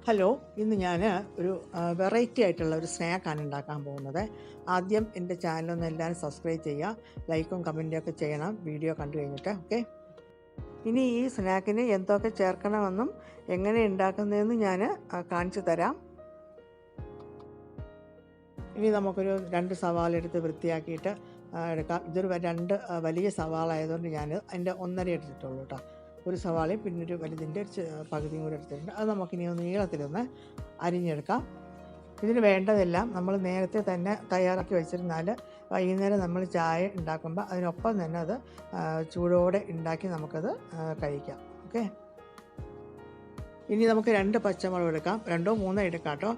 Hello, ഇന്ന് ഞാൻ ഒരു വെറൈറ്റി ആയിട്ടുള്ള ഒരു സ്നാക്കാണ് ഉണ്ടാക്കാൻ പോകുന്നത്. ആദ്യം എൻ്റെ ചാനലൊന്ന് എല്ലാവരും സബ്സ്ക്രൈബ് ചെയ്യുക, ലൈക്കും കമൻറ്റും ഒക്കെ ചെയ്യണം വീഡിയോ കണ്ടു കഴിഞ്ഞിട്ട്. ഓക്കെ, ഇനി ഈ സ്നാക്കിന് എന്തൊക്കെ ചേർക്കണമെന്നും എങ്ങനെ ഉണ്ടാക്കുന്നതെന്നും ഞാൻ കാണിച്ചു തരാം. ഇനി നമുക്കൊരു 2 സവാള എടുത്ത് വൃത്തിയാക്കിയിട്ട് എടുക്കാം. ഇതൊരു 2 വലിയ സവാള ആയതുകൊണ്ട് ഞാൻ അതിൻ്റെ 1.5 എടുത്തിട്ടുള്ളൂ കേട്ടോ. ഒരു സവാളയും പിന്നെ ഒരു വലുതിൻ്റെ പകുതിയും കൂടെ എടുത്തിട്ടുണ്ട്. അത് നമുക്കിനി ഒന്ന് നീളത്തിലൊന്ന് അരിഞ്ഞെടുക്കാം. ഇതിന് വേണ്ടതെല്ലാം നമ്മൾ നേരത്തെ തന്നെ തയ്യാറാക്കി വെച്ചിരുന്നാൽ വൈകുന്നേരം നമ്മൾ ചായ ഉണ്ടാക്കുമ്പോൾ അതിനൊപ്പം തന്നെ അത് ചൂടോടെ ഉണ്ടാക്കി നമുക്കത് കഴിക്കാം. ഓക്കെ, ഇനി നമുക്ക് 2 പച്ചമുളക് എടുക്കാം. 2 3 എടുക്കാം കേട്ടോ.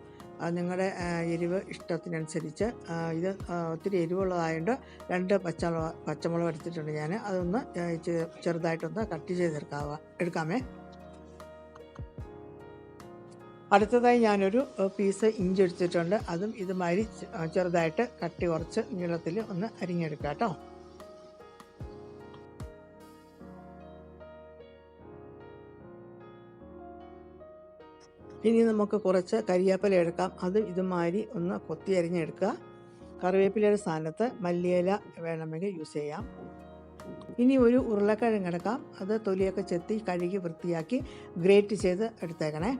നിങ്ങളുടെ എരിവ് ഇഷ്ടത്തിനനുസരിച്ച്. ഇത് ഒത്തിരി എരിവുള്ളതായതുകൊണ്ട് 2 പച്ചമുളക് എടുത്തിട്ടുണ്ട് ഞാൻ. അതൊന്ന് ചെറുതായിട്ടൊന്ന് കട്ട് എടുക്കാമേ. അടുത്തതായി ഞാനൊരു പീസ് ഇഞ്ചി എടുത്തിട്ടുണ്ട്. അതും ഇതുമാതിരി ചെറുതായിട്ട് കട്ടി കുറച്ച് നീളത്തിൽ ഒന്ന് അരിഞ്ഞെടുക്കാം കേട്ടോ. ഇനി നമുക്ക് കുറച്ച് കരിവേപ്പില എടുക്കാം. അത് ഇതുമാതിരി ഒന്ന് കൊത്തി അരിഞ്ഞെടുക്കുക. കറിവേപ്പിലയുടെ സ്ഥാനത്ത് മല്ലിയില വേണമെങ്കിൽ യൂസ് ചെയ്യാം. ഇനി ഒരു ഉരുളക്കിഴങ്ങ് എടുക്കാം. അത് തൊലിയൊക്കെ ചെത്തി കഴുകി വൃത്തിയാക്കി ഗ്രേറ്റ് ചെയ്ത് എടുത്തേക്കണേ.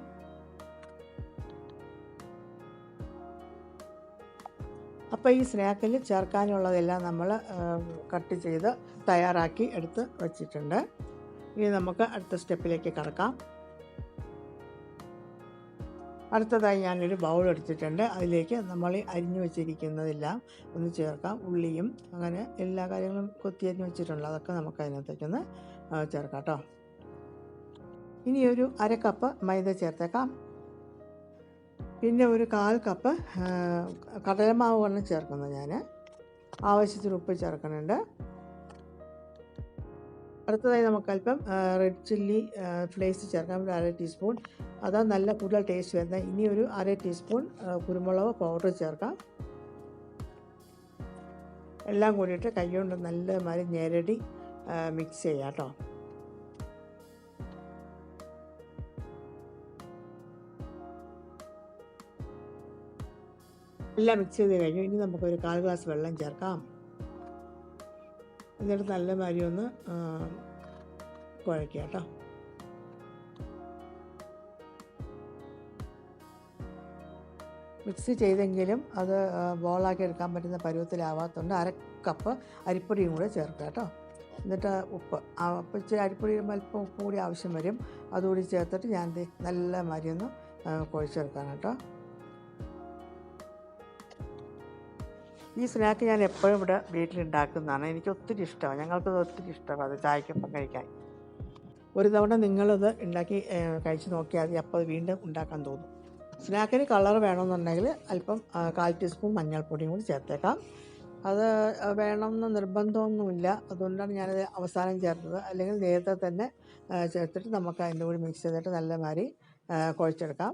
അപ്പോൾ ഈ സ്നാക്കിൽ ചേർക്കാനുള്ളതെല്ലാം നമ്മൾ കട്ട് ചെയ്ത് തയ്യാറാക്കി എടുത്ത് വച്ചിട്ടുണ്ട്. ഇനി നമുക്ക് അടുത്ത സ്റ്റെപ്പിലേക്ക് കടക്കാം. അടുത്തതായി ഞാനൊരു ബൗൾ എടുത്തിട്ടുണ്ട്. അതിലേക്ക് നമ്മൾ അരിഞ്ഞു വെച്ചിരിക്കുന്നതെല്ലാം ഒന്ന് ചേർക്കാം. ഉള്ളിയും അങ്ങനെ എല്ലാ കാര്യങ്ങളും കൊത്തി അരിഞ്ഞു വെച്ചിട്ടുണ്ട്. അതൊക്കെ നമുക്ക് അതിനകത്തേക്കൊന്ന് ചേർക്കാം കേട്ടോ. ഇനി ഒരു 1/2 കപ്പ് മൈദ ചേർത്തേക്കാം. പിന്നെ ഒരു 1/4 കപ്പ് കടലമാവ് ആണ് ചേർക്കുന്നത് ഞാൻ. ആവശ്യത്തിന് ഉപ്പ് ചേർക്കുന്നുണ്ട്. അടുത്തതായി നമുക്ക് അല്പം റെഡ് ചില്ലി ഫ്ലേക്സ് ചേർക്കാം. ഒരു 1/2 ടീസ്പൂൺ. അത് നല്ല കൂടുതൽ ടേസ്റ്റ് വരുന്നത്. ഇനി ഒരു 1/2 ടീസ്പൂൺ കുരുമുളക് പൗഡർ ചേർക്കാം. എല്ലാം കൂടിയിട്ട് കൈ കൊണ്ട് നല്ല മാതിരി ഞെരടി മിക്സ് ചെയ്യാം കേട്ടോ. എല്ലാം മിക്സ് ചെയ്ത് കഴിഞ്ഞു. ഇനി നമുക്കൊരു 1/4 ഗ്ലാസ് വെള്ളം ചേർക്കാം. എന്നിട്ട് നല്ല മാതിരി ഒന്ന് കുഴയ്ക്കുക കേട്ടോ. മിക്സ് ചെയ്തെങ്കിലും അത് ബോളാക്കി എടുക്കാൻ പറ്റുന്ന പരുവത്തിലാവാത്തതുകൊണ്ട് 1/2 കപ്പ് അരിപ്പൊടിയും കൂടെ ചേർക്കുക കേട്ടോ. എന്നിട്ട് ഉപ്പ് അപ്പം ഇച്ചിരി അരിപ്പൊടി ഇടുമ്പോൾ അല്പം ഉപ്പ് കൂടി ആവശ്യം വരും. അതുകൂടി ചേർത്തിട്ട് ഞാൻ നല്ല മാതിരി ഒന്ന് കുഴച്ചെടുക്കാം കേട്ടോ. ഈ സ്നാക്ക് ഞാൻ എപ്പോഴും ഇവിടെ വീട്ടിലുണ്ടാക്കുന്നതാണ്. എനിക്ക് ഒത്തിരി ഇഷ്ടമാണ്. ഞങ്ങൾക്കത് ഒത്തിരി ഇഷ്ടമാണ് അത് ചായക്കൊപ്പം കഴിക്കാൻ. ഒരു തവണ നിങ്ങളത് ഉണ്ടാക്കി കഴിച്ച് നോക്കിയാൽ മതി. അപ്പോൾ അത് വീണ്ടും ഉണ്ടാക്കാൻ തോന്നും. സ്നാക്കിന് കളർ വേണമെന്നുണ്ടെങ്കിൽ അല്പം 1/4 ടീസ്പൂൺ മഞ്ഞൾപ്പൊടിയും കൂടി ചേർത്തേക്കാം. അത് വേണമെന്ന് നിർബന്ധമൊന്നുമില്ല. അതുകൊണ്ടാണ് ഞാനത് അവസാനം ചേർത്തത്. അല്ലെങ്കിൽ നേരത്തെ തന്നെ ചേർത്തിട്ട് നമുക്ക് അതിൻ്റെ കൂടി മിക്സ് ചെയ്തിട്ട് നല്ല മാതിരി കുഴച്ചെടുക്കാം.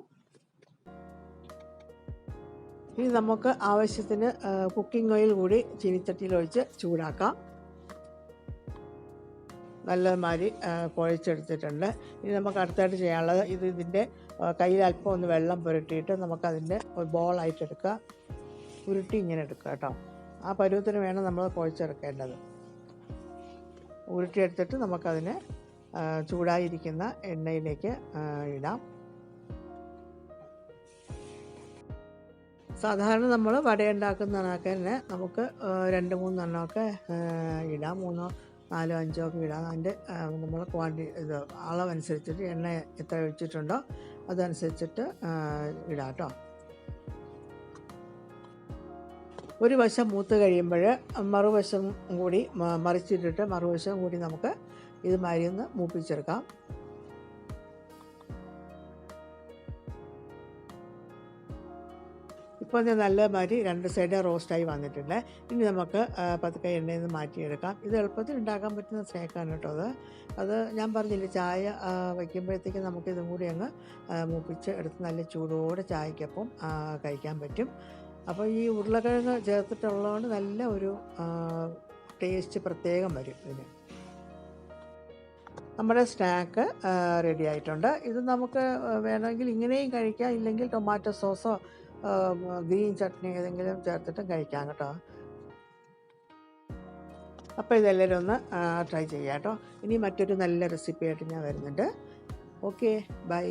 ഇനി നമുക്ക് ആവശ്യത്തിന് കുക്കിംഗ് ഓയിൽ കൂടി ചീനിച്ചട്ടിയിൽ ഒഴിച്ച് ചൂടാക്കാം. നല്ല മാതിരി കുഴച്ചെടുത്തിട്ടുണ്ട്. ഇനി നമുക്ക് അടുത്തായിട്ട് ചെയ്യാനുള്ളത് ഇതിൻ്റെ കയ്യിൽ അല്പം ഒന്ന് വെള്ളം പുരട്ടിയിട്ട് നമുക്കതിൻ്റെ ബോളായിട്ട് എടുക്കുക. ഉരുട്ടി ഇങ്ങനെ എടുക്കുക കേട്ടോ. ആ പരുവത്തിന് വേണം നമ്മൾ കുഴച്ചെടുക്കേണ്ടത്. ഉരുട്ടിയെടുത്തിട്ട് നമുക്കതിനെ ചൂടായിരിക്കുന്ന എണ്ണയിലേക്ക് ഇടാം. സാധാരണ നമ്മൾ വടയുണ്ടാക്കുന്നതൊക്കെ തന്നെ നമുക്ക് 2-3 എണ്ണമൊക്കെ ഇടാം. 3 4 5 ഒക്കെ ഇടാം. അതിൻ്റെ നമ്മൾ ഇത് അളവനുസരിച്ചിട്ട് എണ്ണ എത്ര ഒഴിച്ചിട്ടുണ്ടോ അതനുസരിച്ചിട്ട് ഇടാം കേട്ടോ. ഒരു വശം മൂത്ത് കഴിയുമ്പോൾ മറുവശം കൂടി മറിച്ചിട്ടിട്ട് മറുവശം കൂടി നമുക്ക് ഇത് മാതിരി ഒന്ന് മൂപ്പിച്ചെടുക്കാം. ഇപ്പോൾ ഇത് നല്ല മാതിരി 2 സൈഡ് റോസ്റ്റായി വന്നിട്ടുണ്ട്. ഇനി നമുക്ക് പതുക്കെ എണ്ണയിൽ നിന്ന് മാറ്റിയെടുക്കാം. ഇത് എളുപ്പത്തിൽ ഉണ്ടാക്കാൻ പറ്റുന്ന സ്നാക്കാണ് കേട്ടോ. അത് ഞാൻ പറഞ്ഞില്ലേ, ചായ വയ്ക്കുമ്പോഴത്തേക്കും നമുക്കിതും കൂടി അങ്ങ് മൂപ്പിച്ച് എടുത്ത് നല്ല ചൂടോടെ ചായക്കൊപ്പം കഴിക്കാൻ പറ്റും. അപ്പോൾ ഈ ഉരുളക്കിഴങ്ങ് ചേർത്തിട്ടുള്ളതുകൊണ്ട് നല്ല ഒരു ടേസ്റ്റ് പ്രത്യേകം വരും ഇതിന്. നമ്മുടെ സ്നാക്ക് റെഡി ആയിട്ടുണ്ട്. ഇത് നമുക്ക് വേണമെങ്കിൽ ഇങ്ങനെയും കഴിക്കാം, ഇല്ലെങ്കിൽ ടൊമാറ്റോ സോസോ ഗ്രീൻ ചട്നി ഏതെങ്കിലും ചേർത്തിട്ടും കഴിക്കാം കേട്ടോ. അപ്പോൾ ഇതെല്ലാവരും ഒന്ന് ട്രൈ ചെയ്യാം കേട്ടോ. ഇനി മറ്റൊരു നല്ല റെസിപ്പി ആയിട്ട് ഞാൻ വരുന്നുണ്ട്. Okay, by.